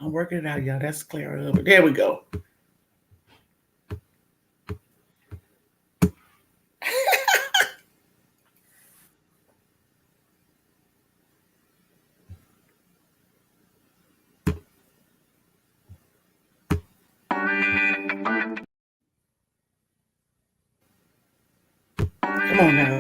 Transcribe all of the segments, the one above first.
I'm working it out, y'all. That's clear. There we go. Come on now.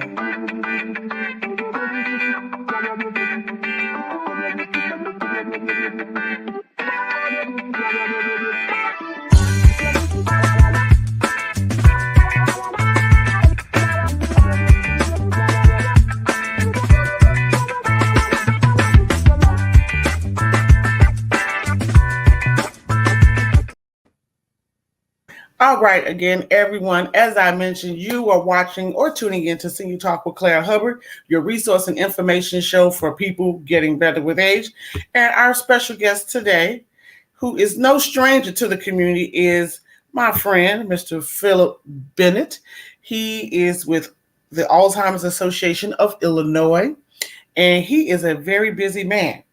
All right, again, everyone, as I mentioned, you are watching or tuning in to Senior Talk with Claire Hubbard, your resource and information show for people getting better with age. And our special guest today, who is no stranger to the community, is my friend, Mr. Philip Bennett. He is with the Alzheimer's Association of Illinois, and he is a very busy man.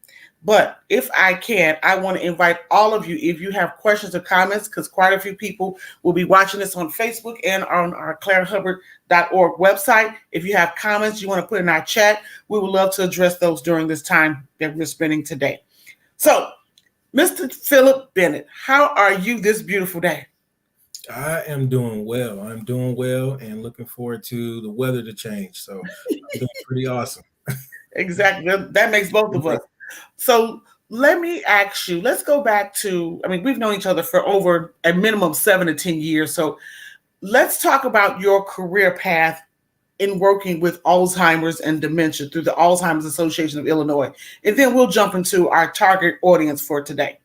But if I can, I want to invite all of you, if you have questions or comments, because quite a few people will be watching this on Facebook and on our clairehubbard.org website. If you have comments you want to put in our chat, we would love to address those during this time that we're spending today. So, Mr. Philip Bennett, how are you this beautiful day? I am doing well. I'm doing well and looking forward to the weather to change. So I'm doing pretty awesome. Exactly. That makes both of us. So let me ask you, let's go back to, we've known each other for over a minimum 7 to 10 years. So let's talk about your career path in working with Alzheimer's and dementia through the Alzheimer's Association of Illinois. And then we'll jump into our target audience for today.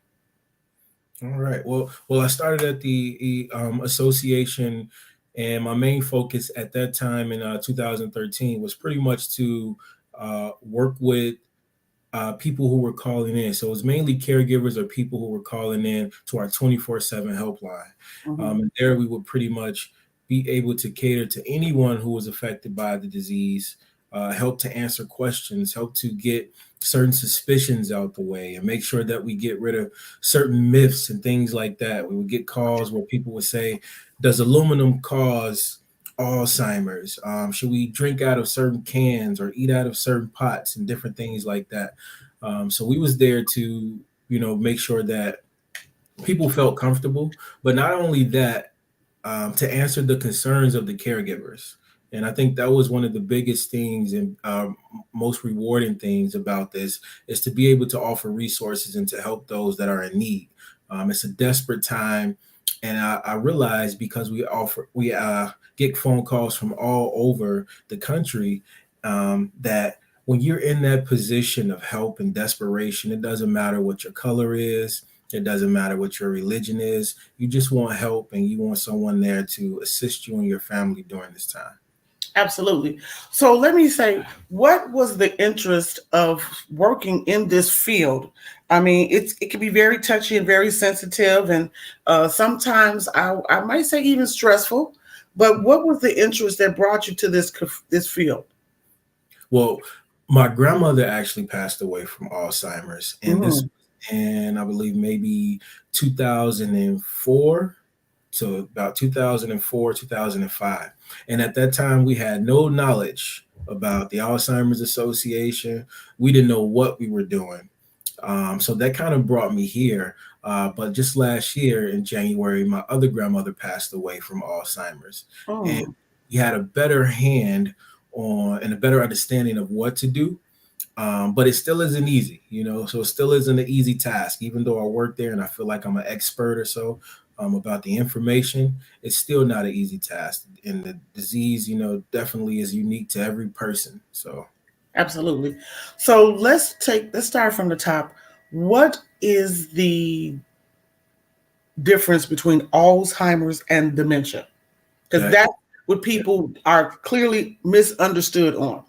All right. Well, I started at the association, and my main focus at that time in 2013 was pretty much to work with people who were calling in. So it was mainly caregivers or people who were calling in to our 24/7 helpline. And there we would pretty much be able to cater to anyone who was affected by the disease, help to answer questions, help to get certain suspicions out the way, and make sure that we get rid of certain myths and things like that. We would get calls where people would say, does aluminum cause Alzheimer's? Should we drink out of certain cans or eat out of certain pots and different things like that? So we was there to, make sure that people felt comfortable, but not only that, to answer the concerns of the caregivers. And I think that was one of the biggest things and most rewarding things about this is to be able to offer resources and to help those that are in need. It's a desperate time. And I realized because we get phone calls from all over the country that when you're in that position of help and desperation, it doesn't matter what your color is. It doesn't matter what your religion is. You just want help and you want someone there to assist you and your family during this time. Absolutely. So let me say, what was the interest of working in this field? It can be very touchy and very sensitive, and sometimes I might say even stressful. But what was the interest that brought you to this field? Well, my grandmother actually passed away from Alzheimer's, and this was in, I believe, maybe 2004 to about 2004, 2005. And at that time, we had no knowledge about the Alzheimer's Association. We didn't know what we were doing. So that kind of brought me here. But just last year in January, my other grandmother passed away from Alzheimer's. And we had a better hand on and a better understanding of what to do. But it still isn't easy, so it still isn't an easy task, even though I work there and I feel like I'm an expert or so about the information. It's still not an easy task. And the disease, definitely is unique to every person. So. Absolutely. So let's start from the top. What is the difference between Alzheimer's and dementia? Because that's what people are clearly misunderstood on.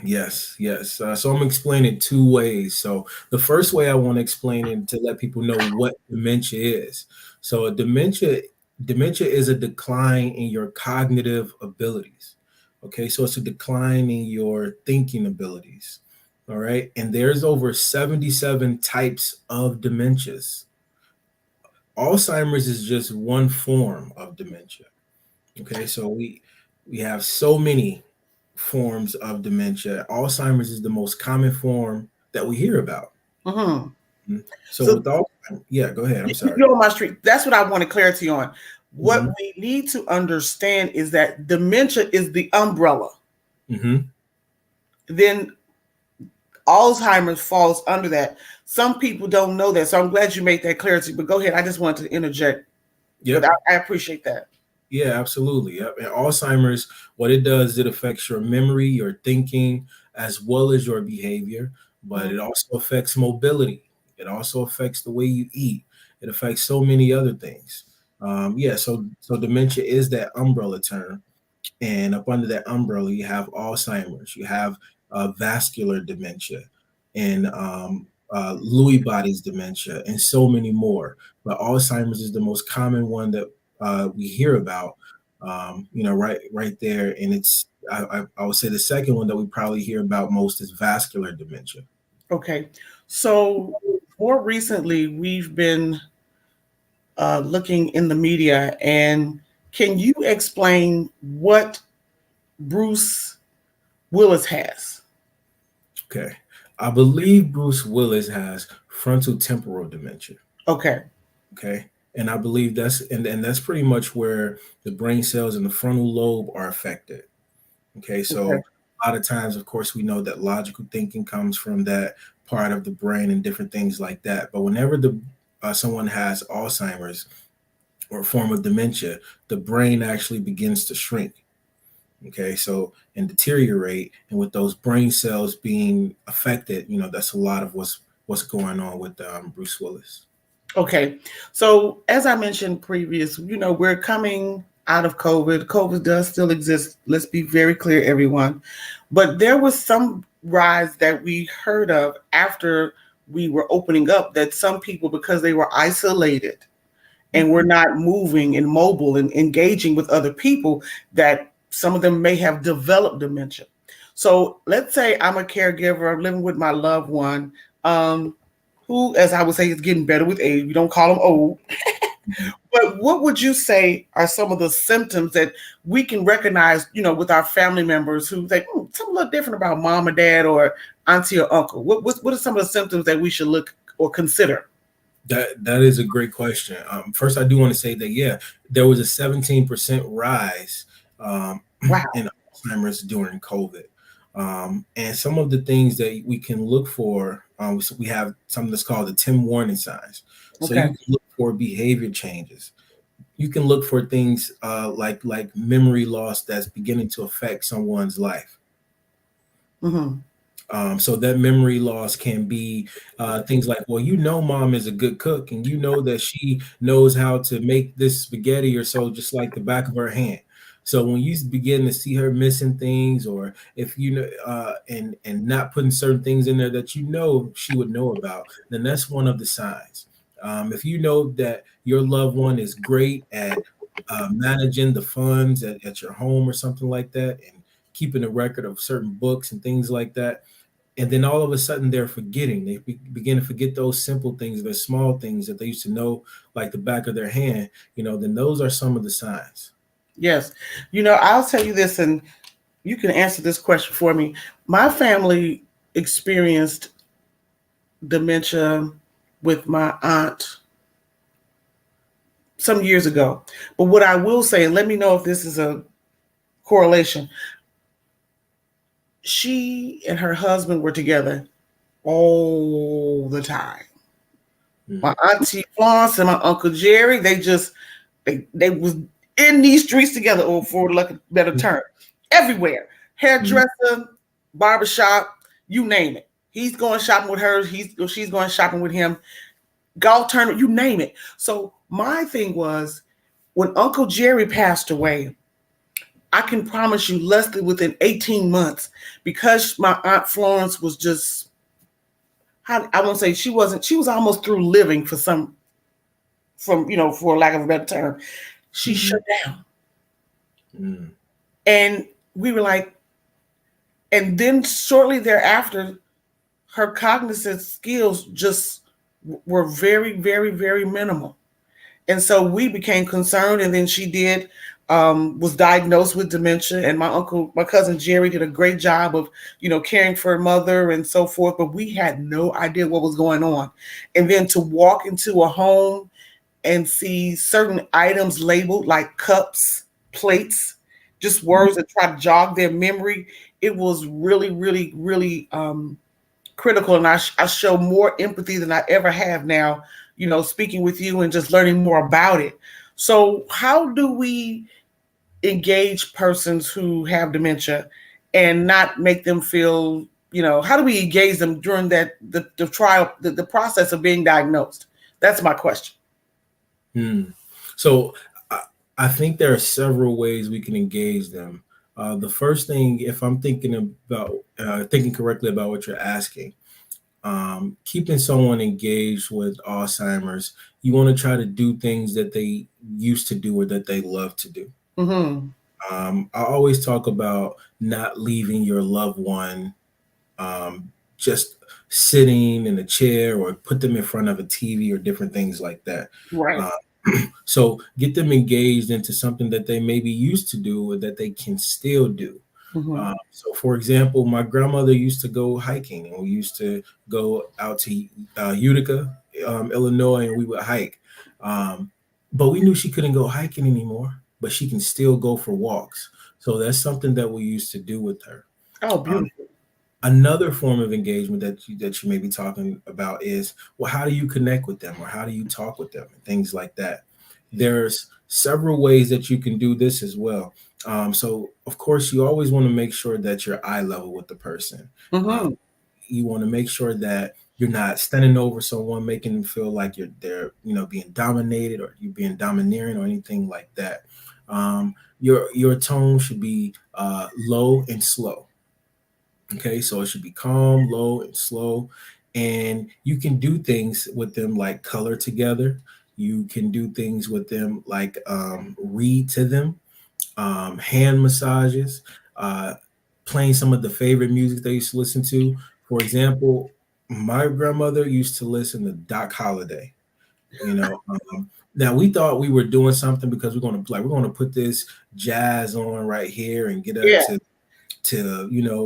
Yes. So I'm going to explain it two ways. So the first way I want to explain it to let people know what dementia is. So dementia is a decline in your cognitive abilities. Okay, so it's a decline in your thinking abilities. All right. And there's over 77 types of dementias. Alzheimer's is just one form of dementia. Okay. So we have so many forms of dementia. Alzheimer's is the most common form that we hear about. Hmm. Mhm. So So with all, yeah, go ahead. I'm sorry. you're on my street. That's what I wanted clarity on. What Hmm. we need to understand is that dementia is the umbrella. Hmm. Then Alzheimer's falls under that. Some people don't know that, so I'm glad you made that clarity. But go ahead. I just wanted to interject, but Yep. I appreciate that. Yeah, absolutely. Yep. And Alzheimer's, what it does, it affects your memory, your thinking, as well as your behavior, but Mhm. it also affects mobility. It also affects the way you eat. It affects so many other things. Yeah, so dementia is that umbrella term, and up under that umbrella, you have Alzheimer's, you have vascular dementia, and Lewy body's dementia, and so many more. But Alzheimer's is the most common one that we hear about. Right there, and I would say the second one that we probably hear about most is vascular dementia. Okay. So more recently, we've been looking in the media, and can you explain what Bruce Willis has? Okay, I believe Bruce Willis has frontal temporal dementia. Okay. Okay. And I believe and that's pretty much where the brain cells in the frontal lobe are affected. Okay. Okay. So a lot of times, of course, we know that logical thinking comes from that part of the brain and different things like that. But whenever the someone has Alzheimer's or a form of dementia, the brain actually begins to shrink. Okay, so and deteriorate, and with those brain cells being affected, that's a lot of what's going on with Bruce Willis. Okay. So as I mentioned previous, we're coming out of COVID. COVID does still exist. Let's be very clear, everyone. But there was some rise that we heard of after we were opening up that some people, because they were isolated and were Mhm. not moving and mobile and engaging with other people, that some of them may have developed dementia. So let's say I'm a caregiver, I'm living with my loved one, um, who, as I would say, is getting better with age. We don't call them old. Mhm. But what would you say are some of the symptoms that we can recognize, with our family members who say, something a little different about mom or dad or auntie or uncle? What are some of the symptoms that we should look or consider? That is a great question. First, I do want to say that yeah, there was a 17% rise Wow. in Alzheimer's during COVID, and some of the things that we can look for. So we have something that's called the 10 warning signs. So you Okay. can look for behavior changes. You can look for things like memory loss that's beginning to affect someone's life. Hmm. So that memory loss can be things like, well, mom is a good cook, and that she knows how to make this spaghetti or so, just like the back of her hand. So when you begin to see her missing things, or if and not putting certain things in there that she would know about, then that's one of the signs. If you know that your loved one is great at managing the funds at your home or something like that, and keeping a record of certain books and things like that, and then all of a sudden they're forgetting. They begin to forget those simple things, the small things that they used to know like the back of their hand. Then those are some of the signs. Yes. I'll tell you this, and you can answer this question for me. My family experienced dementia with my aunt some years ago. But what I will say, and let me know if this is a correlation, she and her husband were together all the time. My Mm, auntie Florence and my uncle Jerry, they was in these streets together, or for lack of a better term, everywhere. mm, Hairdresser, barbershop, you name it. He's going shopping with her. She's going shopping with him. Golf tournament, you name it. So my thing was, when Uncle Jerry passed away, I can promise you, less than within 18 months, because my aunt Florence was just, I won't say she wasn't, she was almost through living for lack of a better term. She mhm, shut down. mm, And we were like, and then shortly thereafter, her cognitive skills just were very, very, very minimal. And so we became concerned, and then she did was diagnosed with dementia. And my cousin Jerry, did a great job of caring for her mother and so forth. But we had no idea what was going on. And then to walk into a home and see certain items labeled like cups, plates, just words that try to jog their memory, it was really, really, really critical. And I show more empathy than I ever have now, speaking with you and just learning more about it. So, how do we engage persons who have dementia and not make them feel, how do we engage them during the trial, the process of being diagnosed? That's my question. Hmm. So I think there are several ways we can engage them. The first thing, if I'm thinking correctly about what you're asking, keeping someone engaged with Alzheimer's, you want to try to do things that they used to do or that they love to do. Mm-hmm. I always talk about not leaving your loved one just sitting in a chair or put them in front of a TV or different things like that. Right. Uh, so get them engaged into something that they maybe used to do or that they can still do. Mm-hmm. So, for example, my grandmother used to go hiking, and we used to go out to Utica, Illinois, and we would hike. Um, but we knew she couldn't go hiking anymore, but she can still go for walks. So that's something that we used to do with her. Oh, Um, beautiful. Another form of engagement that you may be talking about is, well, how do you connect with them or how do you talk with them and things like that. There's several ways that you can do this as well. So of course you always want to make sure that you're eye level with the person. um, Mm-hmm. you want to make sure that you're not standing over someone making them feel like they're being dominated or you're being domineering or anything like that. Your tone should be low and slow. Okay, so it should be calm, low, and slow. And you can do things with them like color together. You can do things with them like read to them, hand massages, uh, playing some of the favorite music they used to listen to. For example, my grandmother used to listen to Doc Holliday. You know, now we thought we were doing something because we're going to put this jazz on right here and get up Yeah. to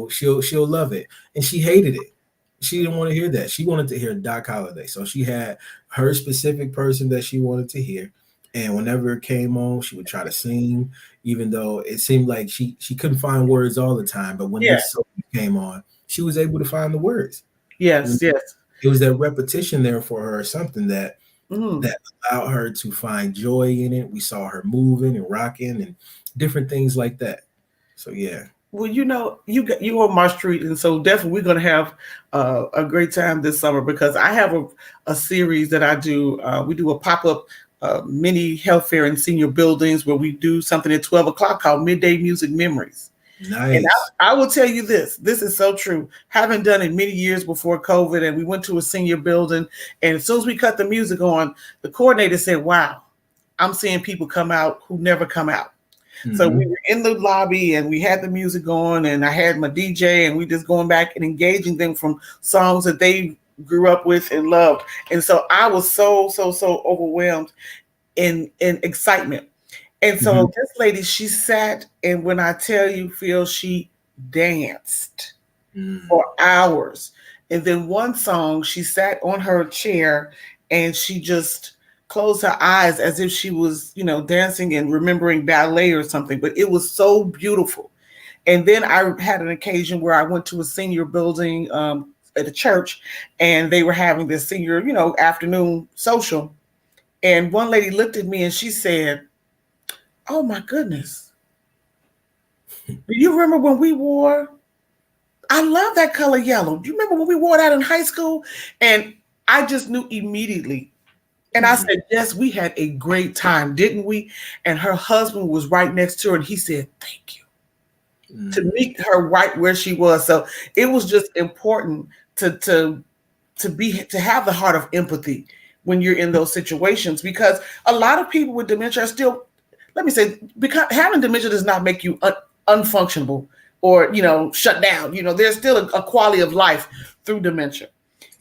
she'll love it, and she hated it. She didn't want to hear that. She wanted to hear Doc Holliday, so she had her specific person that she wanted to hear. And whenever it came on, she would try to sing, even though it seemed like she couldn't find words all the time. But when Yeah. this song came on, she was able to find the words. Yes. Yes. It was that repetition there for her, something that Mm. that allowed her to find joy in it. We saw her moving and rocking and different things like that. So yeah. Well, you on my street, and so definitely we're gonna have a great time this summer because I have a series that I do. We do a pop up mini health fair in senior buildings where we do something at 12 o'clock called Midday Music Memories. And Nice. I will tell you this. This is so true. Having done it many years before COVID, and we went to a senior building, and as soon as we cut the music on, the coordinator said, "Wow, I'm seeing people come out who never come out." So we Hmm. were in the lobby and we had the music on, and I had my DJ, and we just going back and engaging them from songs that they grew up with and loved. And so I was so overwhelmed in excitement. And Hmm. so this lady, she sat, and when I tell you, Phil, she danced for Mm. hours. And then one song, she sat on her chair and she just closed her eyes as if she was, dancing and remembering ballet or something. But it was so beautiful. And then I had an occasion where I went to a senior building at a church, and they were having this senior, afternoon social. And one lady looked at me and she said, "Oh my goodness. Do you remember when we wore I love that color yellow. Do you remember when we wore that in high school?" And I just knew immediately. And I Mhm. said, "Yes, we had a great time, didn't we?" And her husband was right next to her, and he said, "Thank you," to Mm. meet her right where she was. So it was just important to have the heart of empathy when you're in those situations, because a lot of people with dementia are still, let me say, because having dementia does not make you unfunctionable, or, shut down. There's still a quality of life through dementia.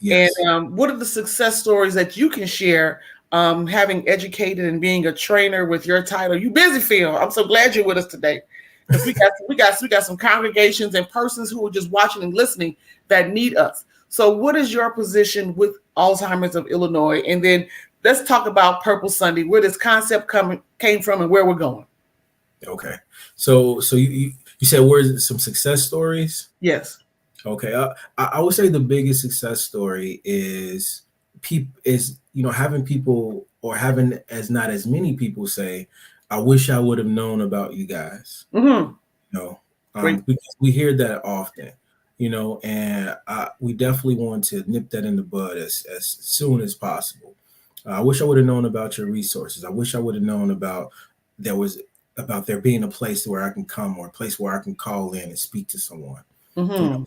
And Yes. what are the success stories that you can share, having educated and being a trainer with your title? You busy, Phil. I'm so glad you're with us today, because we got some congregations and persons who are just watching and listening that need us. So, what is your position with Alzheimer's of Illinois? And then let's talk about Purple Sunday, where this concept came from, and where we're going. Okay. So you said where's some success stories? Yes. Okay. I would say the biggest success story is having people, or having as not as many people say, I wish I would have known about you guys. Mm-hmm. Great. Because we hear that often, and we definitely want to nip that in the bud as soon as possible. I wish I would have known about your resources. I wish I would have known about there being a place where I can come, or a place where I can call in and speak to someone. Mm-hmm.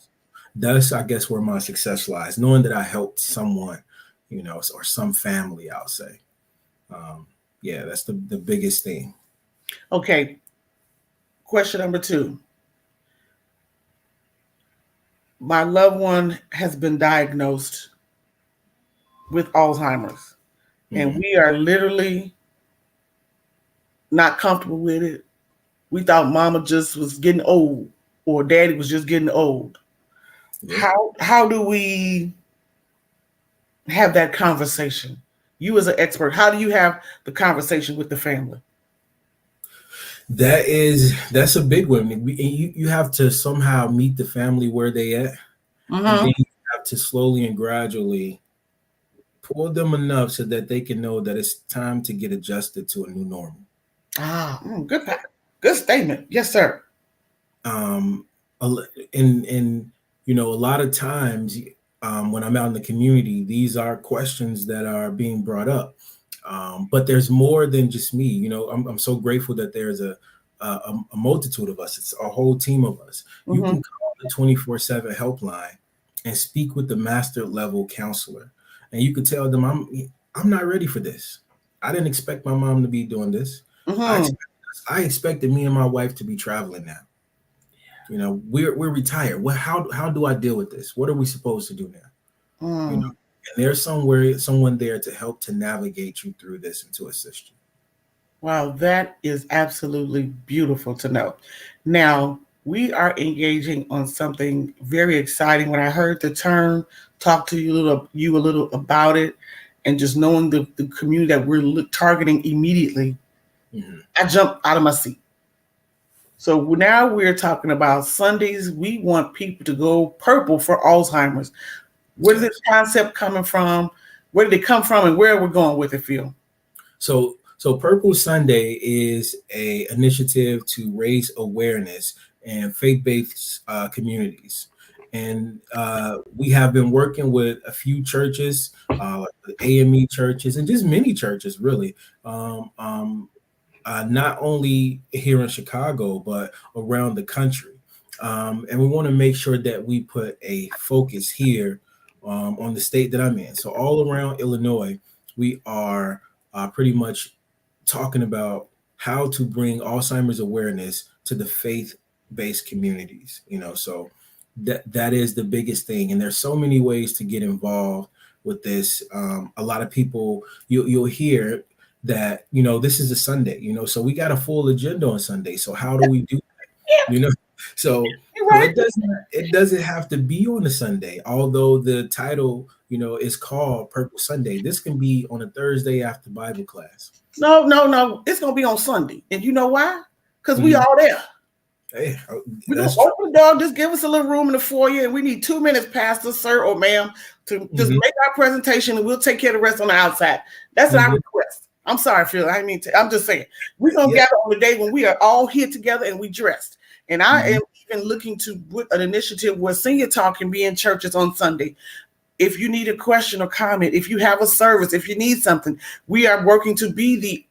That's, I guess, where my success lies, knowing that I helped someone, or some family, I'll say. Yeah, that's the biggest thing. Okay. Question number 2. My loved one has been diagnosed with Alzheimer's, and we are literally not comfortable with it. We thought mama just was getting old, or daddy was just getting old. Yeah. How do we have that conversation? You as an expert, how do you have the conversation with the family? That's a big one. You have to somehow meet the family where they at, and then you have to slowly and gradually pull them enough so that they can know that it's time to get adjusted to a new normal. Good statement. Yes, sir. And a lot of times, when I'm out in the community, these are questions that are being brought up. But there's more than just me. I'm so grateful that there's a multitude of us. It's a whole team of us. Mm-hmm. You can call the 24/7 helpline and speak with the master level counselor, and you could tell them, I'm not ready for this. I didn't expect my mom to be doing this. Mm-hmm. I expected me and my wife to be traveling now. We're retired. How do I deal with this? What are we supposed to do now? And there's someone there to help to navigate you through this and to assist you. Wow, that is absolutely beautiful to know. Now, we are engaging on something very exciting. When I heard the term, talk to you a little about it, and just knowing the community that we're targeting immediately, I jumped out of my seat. So now we're talking about Sundays. We want people to go purple for Alzheimer's. Where is this concept coming from? Where did it come from, and where are we going with it, Phil? So Purple Sunday is an initiative to raise awareness in faith-based communities. And we have been working with a few churches, like the AME churches, and just many churches, really. Not only here in Chicago, but around the country. And we want to make sure that we put a focus here on the state that I'm in. So all around Illinois, we are pretty much talking about how to bring Alzheimer's awareness to the faith-based communities. So that is the biggest thing. And there's so many ways to get involved with this. A lot of people, you'll hear that, this is a Sunday, so we got a full agenda on Sunday. So how do we do that? Yeah. So it doesn't have to be on a Sunday, although the title, is called Purple Sunday. This can be on a Thursday after Bible class. No. It's going to be on Sunday. And you know why? Because we all there. Hey, we're going to open the door. Just give us a little room in the foyer. And we need 2 minutes, Pastor, sir, or ma'am, to just make our presentation, and we'll take care of the rest on the outside. That's our request. I'm sorry, Phil. I mean, I'm just saying. We're going to gather on the day when we are all here together and we dressed. And I am even looking to put an initiative where Senior Talk can be in churches on Sunday. If you need a question or comment, if you have a service, if you need something, we are working to be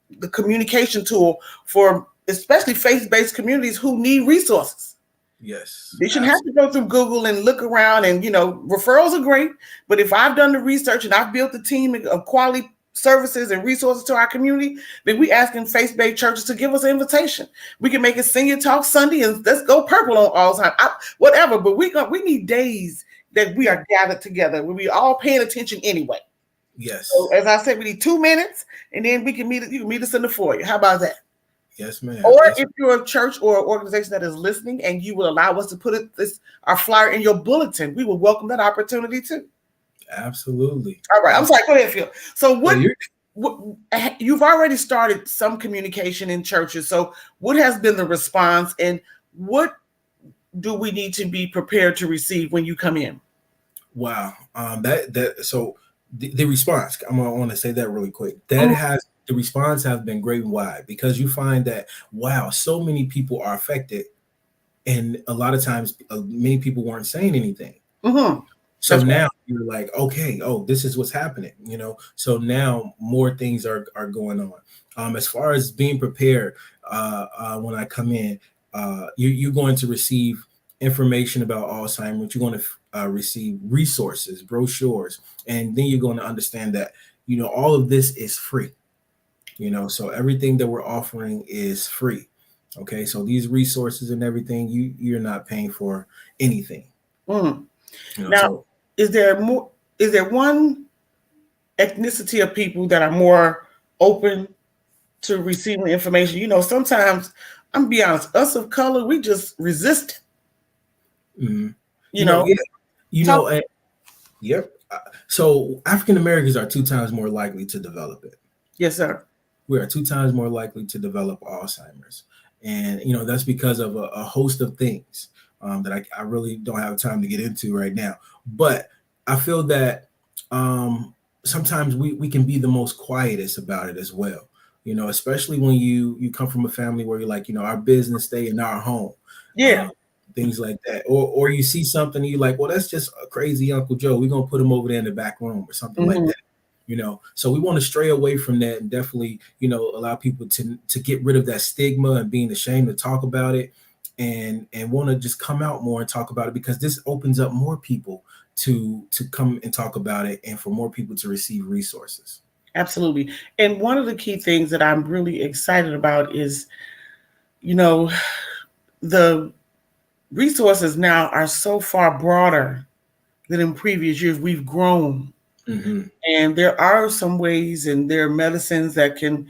the communication tool for especially faith-based communities who need resources. Yes. They shouldn't have to go through Google and look around, and referrals are great. But if I've done the research and I've built a team of quality services and resources to our community, then we asking faith-based churches to give us an invitation. We can make it Senior Talk Sunday and let's go purple on all time, whatever. But we need days that we are gathered together where we all paying attention anyway. So Yes. as I said, we need 2 minutes, and then we can meet. You can meet us in the foyer. How about that? Yes, ma'am. Or Yes. if you're a church or an organization that is listening, and you will allow us to put our flyer in your bulletin, we will welcome that opportunity too. Absolutely. All right. I'm sorry. Go ahead, Phil. So No, what you've already started some communication in churches. So what has been the response, and what do we need to be prepared to receive when you come in? wow. So the response, I want to say that really quick. The response has been great and wide, because you find that, wow, so many people are affected, and a lot of times many people weren't saying anything. Mm-hmm. So now you're like, okay, oh, this is what's happening, So now more things are going on. As far as being prepared, when I come in, you're going to receive information about Alzheimer's. You're going to receive resources, brochures, and then you're going to understand that all of this is free. So everything that we're offering is free. Okay, so these resources and everything, you're not paying for anything. Mm. Now, is there one ethnicity of people that are more open to receiving information? Sometimes, I'm gonna be honest, us of color, we just resist it. Mm-hmm. Talk. Yep. So African Americans are 2 times more likely to develop it. Yes, sir. We are 2 times more likely to develop Alzheimer's, and that's because of a host of things that I really don't have time to get into right now. But I feel that sometimes we can be the most quietest about it as well. Especially when you come from a family where you're like, our business stay in our home. Yeah. Things like that, or you see something and you're like, well, that's just a crazy Uncle Joe. We're gonna put him over there in the back room or something like that. So we want to stray away from that, and definitely, allow people to get rid of that stigma and being ashamed to talk about it, and want to just come out more and talk about it, because this opens up more people to come and talk about it, and for more people to receive resources. Absolutely. And one of the key things that I'm really excited about is, the resources now are so far broader than in previous years. We've grown. Mm-hmm. And there are some ways, and there are medicines that can,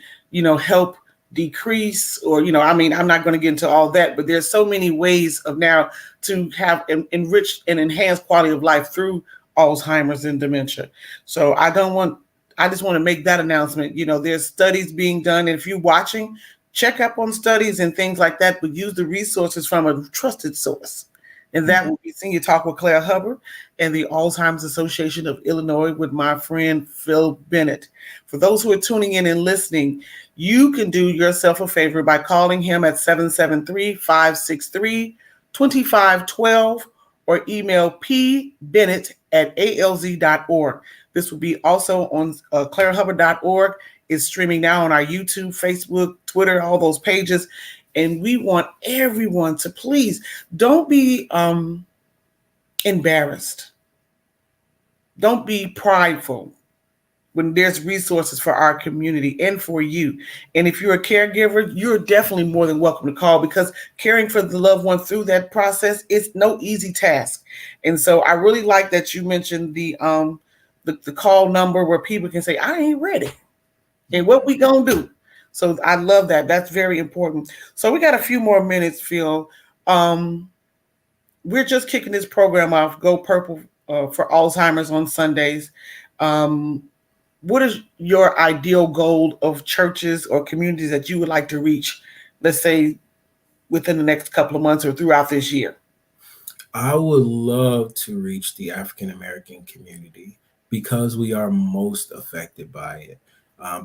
help decrease, or, I'm not going to get into all that, but there's so many ways of now to have enriched and enhanced quality of life through Alzheimer's and dementia. So I just want to make that announcement. There's studies being done. And if you're watching, check up on studies and things like that, but use the resources from a trusted source. And that will be Senior Talk with Claire Hubbard and the Alzheimer's Association of Illinois with my friend Phil Bennett. For those who are tuning in and listening, you can do yourself a favor by calling him at 773-563-2512 or email pbennett@alz.org. This will be also on clairehubbard.org. It's streaming now on our YouTube, Facebook, Twitter, all those pages. And we want everyone to please don't be embarrassed. Don't be prideful when there's resources for our community and for you. And if you're a caregiver, you're definitely more than welcome to call, because caring for the loved one through that process is no easy task. And so I really like that you mentioned the call number where people can say, I ain't ready. And what we gonna do? So I love that. That's very important. So we got a few more minutes, Phil. We're just kicking this program off. Go Purple for Alzheimer's on Sundays. What is your ideal goal of churches or communities that you would like to reach, let's say, within the next couple of months or throughout this year? I would love to reach the African American community, because we are most affected by it.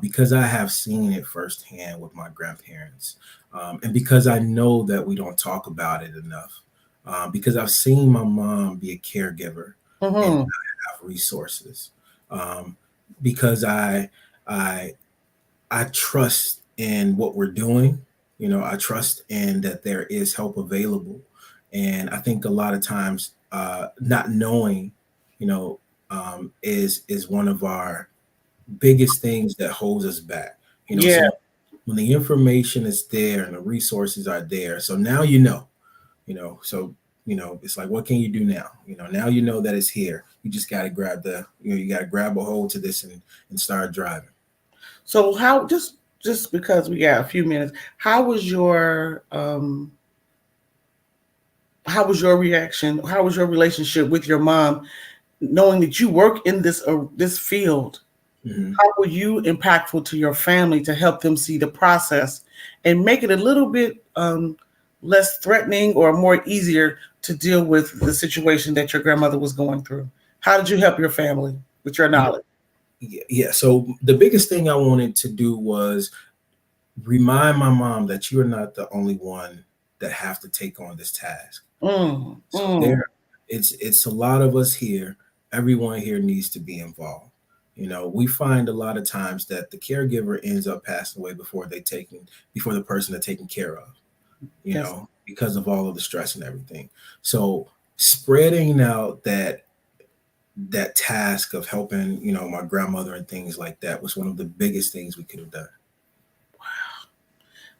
Because I have seen it firsthand with my grandparents, and because I know that we don't talk about it enough, because I've seen my mom be a caregiver and not have resources, because I trust in what we're doing. I trust in that there is help available, and I think a lot of times not knowing, is one of our biggest things that holds us back. Yeah. So when the information is there and the resources are there, so now so it's like, what can you do now? Now that it's here. You just got to grab you got to grab a hold to this and start driving. So how just because we got a few minutes, how was your reaction? How was your relationship with your mom, knowing that you work in this field? Mm-hmm. How were you impactful to your family to help them see the process and make it a little bit less threatening or more easier to deal with the situation that your grandmother was going through? How did you help your family with your Yeah, knowledge? yeah. So the biggest thing I wanted to do was remind my mom that you're not the only one that have to take on this task. Mm, So mm, it's a lot of us here. Everyone here needs to be involved. We find a lot of times that the caregiver ends up passing away before the person they're taking care of. yes. Because of all of the stress and everything. So spreading out that task of helping, my grandmother and things like that was one of the biggest things we could have done.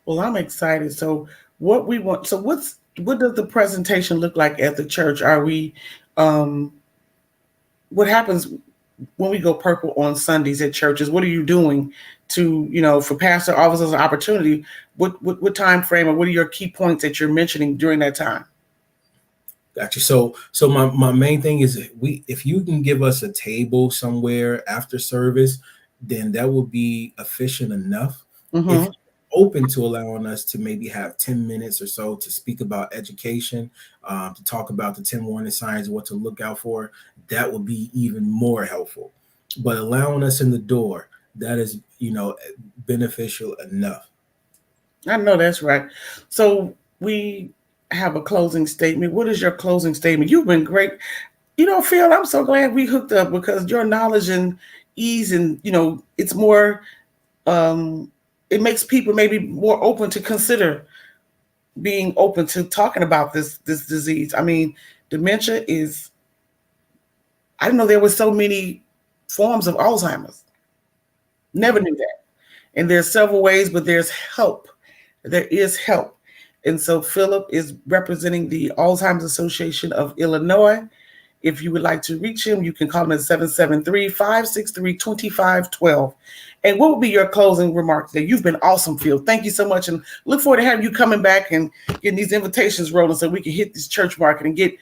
Well, I'm excited. So what we want, so what does the presentation look like at the church? Are we, um, what happens when we go purple on Sundays at churches? What are you doing to, for pastor officers an opportunity? What time frame or what are your key points that you're mentioning during that time? Gotcha. So my main thing is, if you can give us a table somewhere after service, then that will be efficient enough. If Mm-hmm. you're open to allowing us to maybe have 10 minutes or so to speak about education, to talk about the 10 warning signs and what to look out for, that would be even more helpful. But allowing us in the door, that is, beneficial enough. I know that's right. So we have a closing statement. What is your closing statement? You've been great. Phil, I'm so glad we hooked up because your knowledge and ease and it's more um it makes people maybe more open to consider being open to talking about this disease. I mean, dementia is I didn't know there were so many forms of Alzheimer's. Never Yeah. knew that. And there's several ways, but there's help. There is help. And so Philip is representing the Alzheimer's Association of Illinois. If you would like to reach him, you can call him at 773-563-2512. And what will be your closing remarks there? You've been awesome, Phil. Thank you so much. And look forward to having you coming back and getting these invitations rolling so we can hit this church market and get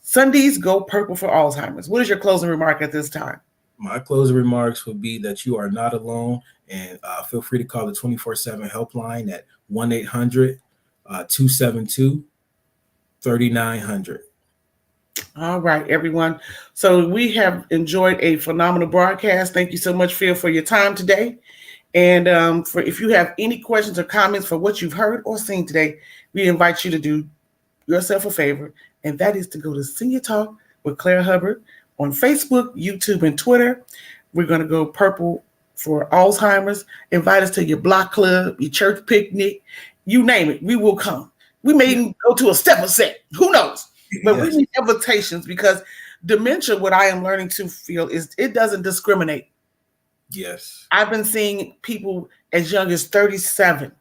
Sundays go purple for Alzheimer's. What is your closing remark at this time? My closing remarks would be that you are not alone, and feel free to call the 24/7 helpline at 1-800 272 3900. All right, everyone. So we have enjoyed a phenomenal broadcast. Thank you so much, Phil, for your time today. And for if you have any questions or comments for what you've heard or seen today, we invite you to do yourself a favor, and that is to go to Senior Talk with Claire Hubbard on Facebook, YouTube, and Twitter. We're going to go purple for Alzheimer's. Invite us to your block club, your church picnic, you name it. We will come. We may even go to a stepper set. Who knows? But we Yes. need invitations because dementia, what I am learning to feel is it doesn't discriminate. Yes. I've been seeing people as young as 37.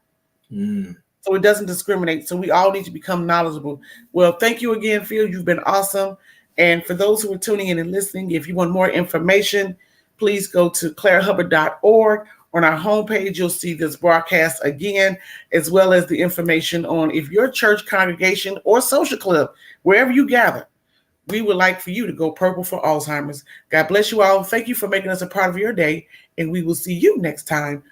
Mm. So it doesn't discriminate. So we all need to become knowledgeable. Well, thank you again, Phil. You've been awesome. And for those who are tuning in and listening, if you want more information, please go to clairehubbard.org. On our homepage, you'll see this broadcast again, as well as the information on if your church congregation or social club, wherever you gather, we would like for you to go purple for Alzheimer's. God bless you all. Thank you for making us a part of your day. And we will see you next time